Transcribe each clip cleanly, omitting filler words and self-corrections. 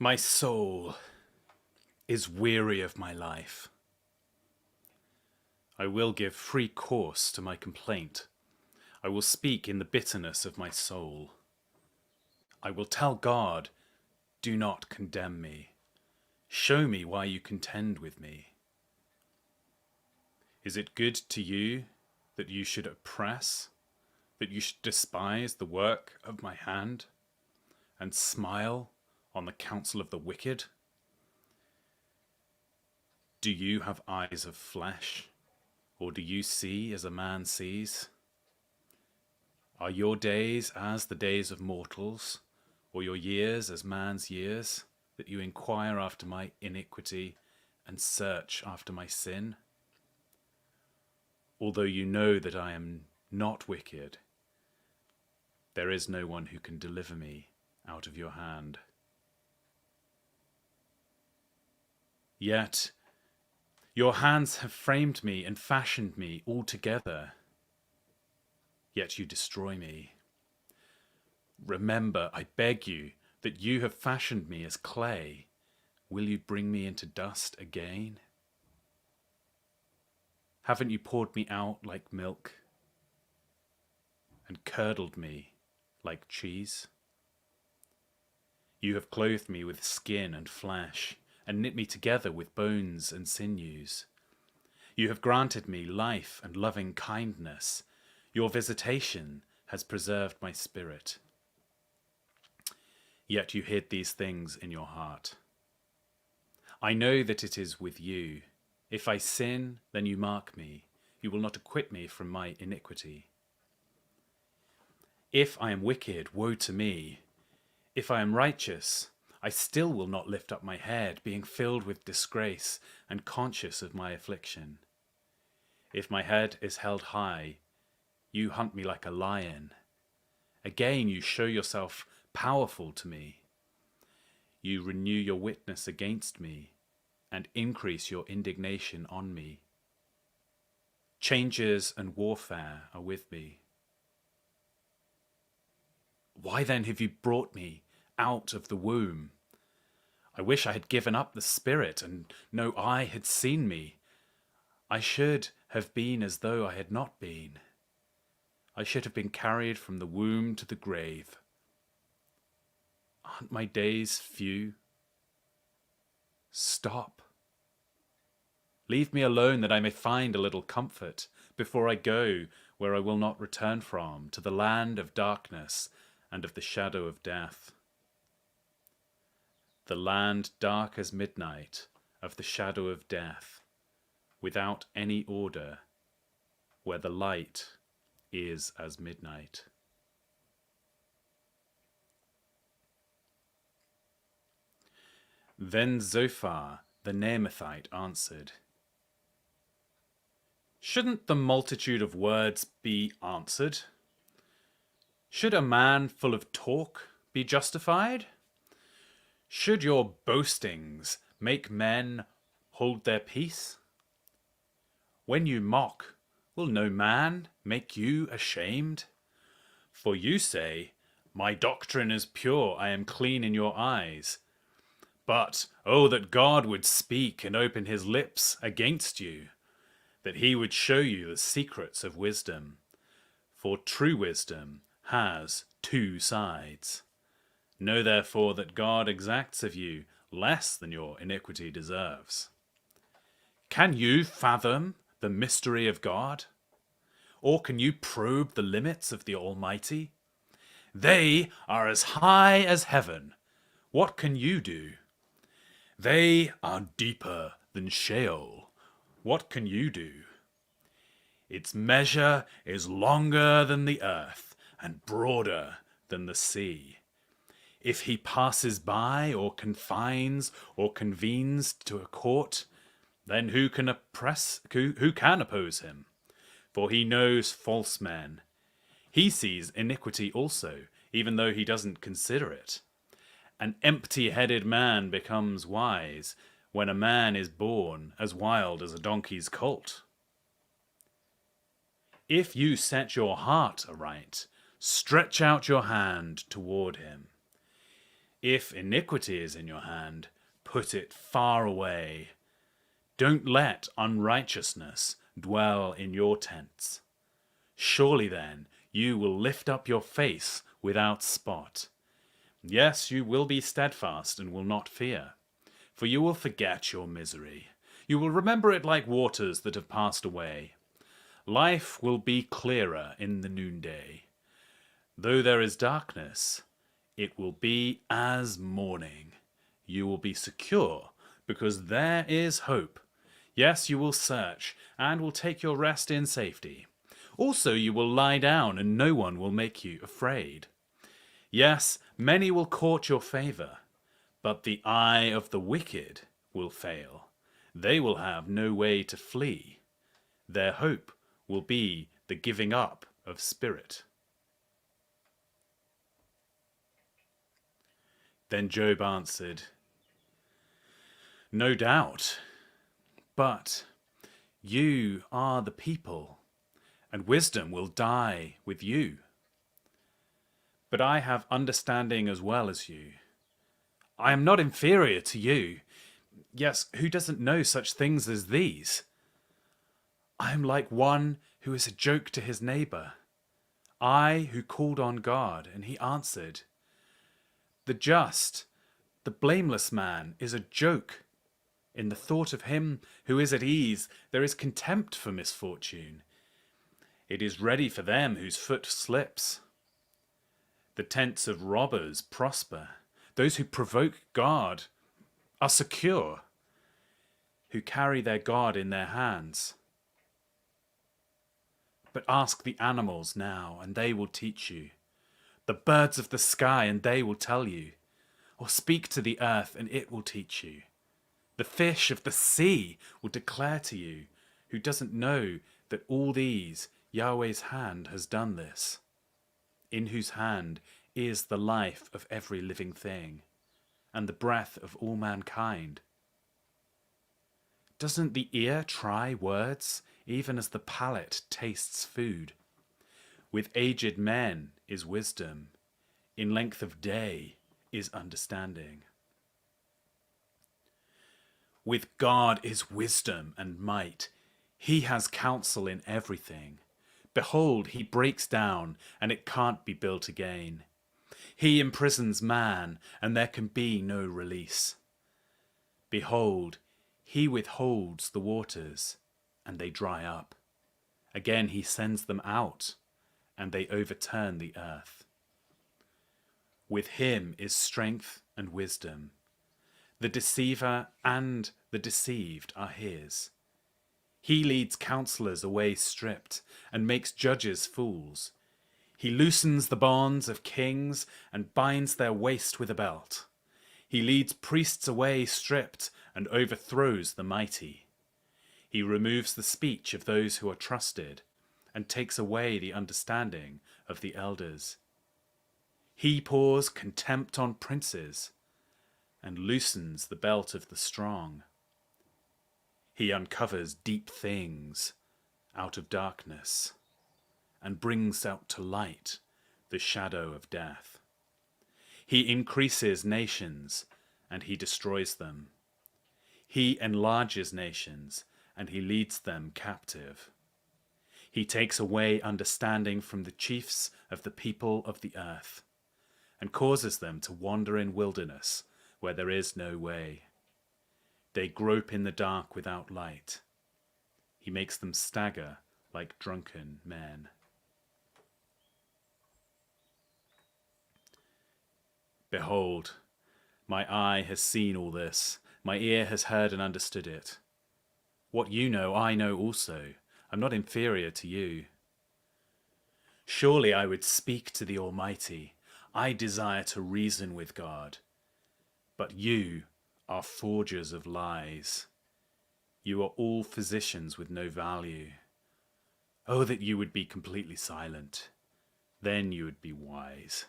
My soul is weary of my life. I will give free course to my complaint. I will speak in the bitterness of my soul. I will tell God, do not condemn me. Show me why you contend with me. Is it good to you that you should oppress, that you should despise the work of my hand, and smile on the counsel of the wicked? Do you have eyes of flesh, or do you see as a man sees? Are your days as the days of mortals, or your years as man's years, that you inquire after my iniquity and search after my sin? Although you know that I am not wicked, there is no one who can deliver me out of your hand. Yet your hands have framed me and fashioned me altogether. Yet you destroy me. Remember, I beg you, that you have fashioned me as clay. Will you bring me into dust again? Haven't you poured me out like milk and curdled me like cheese? You have clothed me with skin and flesh and knit me together with bones and sinews. You have granted me life and loving kindness. Your visitation has preserved my spirit. Yet you hid these things in your heart. I know that it is with you. If I sin, then you mark me. You will not acquit me from my iniquity. If I am wicked, woe to me. If I am righteous, I still will not lift up my head, being filled with disgrace and conscious of my affliction. If my head is held high, you hunt me like a lion. Again you show yourself powerful to me. You renew your witness against me and increase your indignation on me. Changes and warfare are with me. Why then have you brought me out of the womb? I wish I had given up the spirit and no eye had seen me. I should have been as though I had not been. I should have been carried from the womb to the grave. Aren't my days few? Stop. Leave me alone that I may find a little comfort before I go where I will not return from, to the land of darkness and of the shadow of death. The land dark as midnight, of the shadow of death, without any order, where the light is as midnight. Then Zophar the Naamathite answered, Shouldn't the multitude of words be answered? Should a man full of talk be justified? Should your boastings make men hold their peace? When you mock, will no man make you ashamed? For you say, My doctrine is pure, I am clean in your eyes. But, oh, that God would speak and open his lips against you, that he would show you the secrets of wisdom. For true wisdom has two sides. Know therefore that God exacts of you less than your iniquity deserves. Can you fathom the mystery of God? Or can you probe the limits of the Almighty? They are as high as heaven. What can you do? They are deeper than Sheol. What can you do? Its measure is longer than the earth and broader than the sea. If he passes by or confines or convenes to a court, then who can oppose him? For he knows false men. He sees iniquity also, even though he doesn't consider it. An empty-headed man becomes wise when a man is born as wild as a donkey's colt. If you set your heart aright, stretch out your hand toward him. If iniquity is in your hand, put it far away. Don't let unrighteousness dwell in your tents. Surely then you will lift up your face without spot. Yes, you will be steadfast and will not fear, for you will forget your misery. You will remember it like waters that have passed away. Life will be clearer in the noonday. Though there is darkness, it will be as morning. You will be secure because there is hope. Yes, you will search and will take your rest in safety. Also, you will lie down and no one will make you afraid. Yes, many will court your favor, but the eye of the wicked will fail. They will have no way to flee. Their hope will be the giving up of spirit. Then Job answered, No doubt, but you are the people, and wisdom will die with you. But I have understanding as well as you. I am not inferior to you. Yes, who doesn't know such things as these? I am like one who is a joke to his neighbor. I who called on God, and he answered. The just, the blameless man is a joke. In the thought of him who is at ease, there is contempt for misfortune. It is ready for them whose foot slips. The tents of robbers prosper. Those who provoke God are secure, who carry their God in their hands. But ask the animals now, and they will teach you. The birds of the sky, and they will tell you. Or speak to the earth, and it will teach you. The fish of the sea will declare to you, who doesn't know that all these Yahweh's hand has done this, in whose hand is the life of every living thing, and the breath of all mankind. Doesn't the ear try words, even as the palate tastes food? With aged men is wisdom, in length of day is understanding. With God is wisdom and might. He has counsel in everything. Behold, he breaks down, and it can't be built again. He imprisons man, and there can be no release. Behold, he withholds the waters, and they dry up. Again he sends them out, and they overturn the earth. With him is strength and wisdom. The deceiver and the deceived are his. He leads counselors away stripped, and makes judges fools. He loosens the bonds of kings, and binds their waist with a belt. He leads priests away stripped, and overthrows the mighty. He removes the speech of those who are trusted, and takes away the understanding of the elders. He pours contempt on princes, and loosens the belt of the strong. He uncovers deep things out of darkness, and brings out to light the shadow of death. He increases nations, and he destroys them. He enlarges nations, and he leads them captive. He takes away understanding from the chiefs of the people of the earth, and causes them to wander in wilderness where there is no way. They grope in the dark without light. He makes them stagger like drunken men. Behold, my eye has seen all this, my ear has heard and understood it. What you know, I know also. I'm not inferior to you. Surely I would speak to the Almighty. I desire to reason with God. But you are forgers of lies. You are all physicians with no value. Oh, that you would be completely silent. Then you would be wise.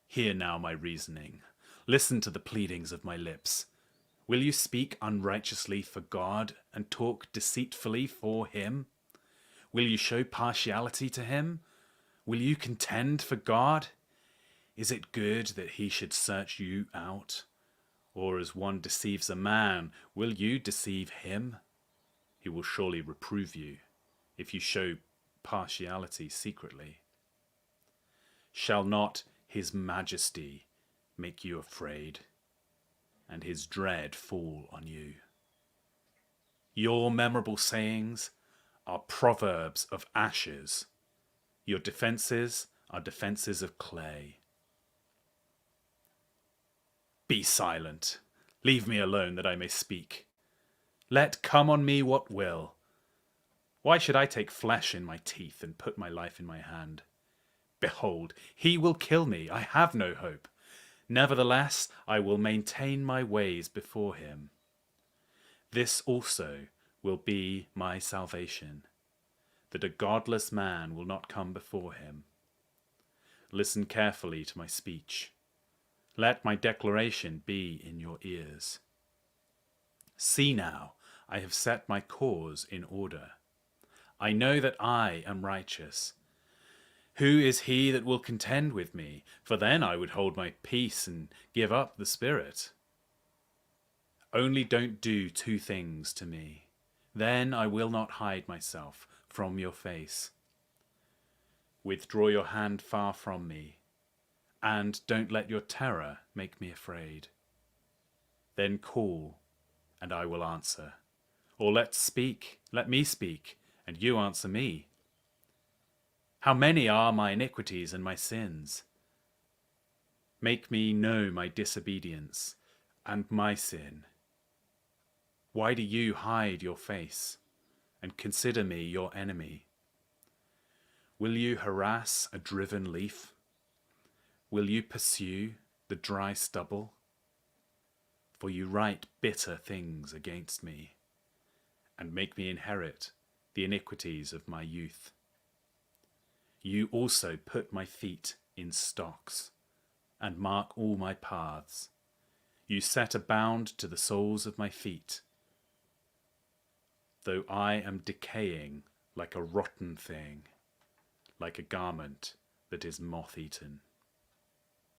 Hear now my reasoning. Listen to the pleadings of my lips. Will you speak unrighteously for God and talk deceitfully for him? Will you show partiality to him? Will you contend for God? Is it good that he should search you out? Or as one deceives a man, will you deceive him? He will surely reprove you if you show partiality secretly. Shall not his majesty make you afraid, and his dread fall on you? Your memorable sayings are proverbs of ashes. Your defenses are defenses of clay. Be silent. Leave me alone that I may speak. Let come on me what will. Why should I take flesh in my teeth and put my life in my hand? Behold, he will kill me. I have no hope. Nevertheless, I will maintain my ways before him. This also will be my salvation, that a godless man will not come before him. Listen carefully to my speech. Let my declaration be in your ears. See now, I have set my cause in order. I know that I am righteous. Who is he that will contend with me? For then I would hold my peace and give up the spirit. Only don't do two things to me. Then I will not hide myself from your face. Withdraw your hand far from me, and don't let your terror make me afraid. Then call, and I will answer. Or let me speak, and you answer me. How many are my iniquities and my sins? Make me know my disobedience and my sin. Why do you hide your face and consider me your enemy? Will you harass a driven leaf? Will you pursue the dry stubble? For you write bitter things against me, and make me inherit the iniquities of my youth. You also put my feet in stocks, and mark all my paths. You set a bound to the soles of my feet. Though I am decaying like a rotten thing, like a garment that is moth-eaten.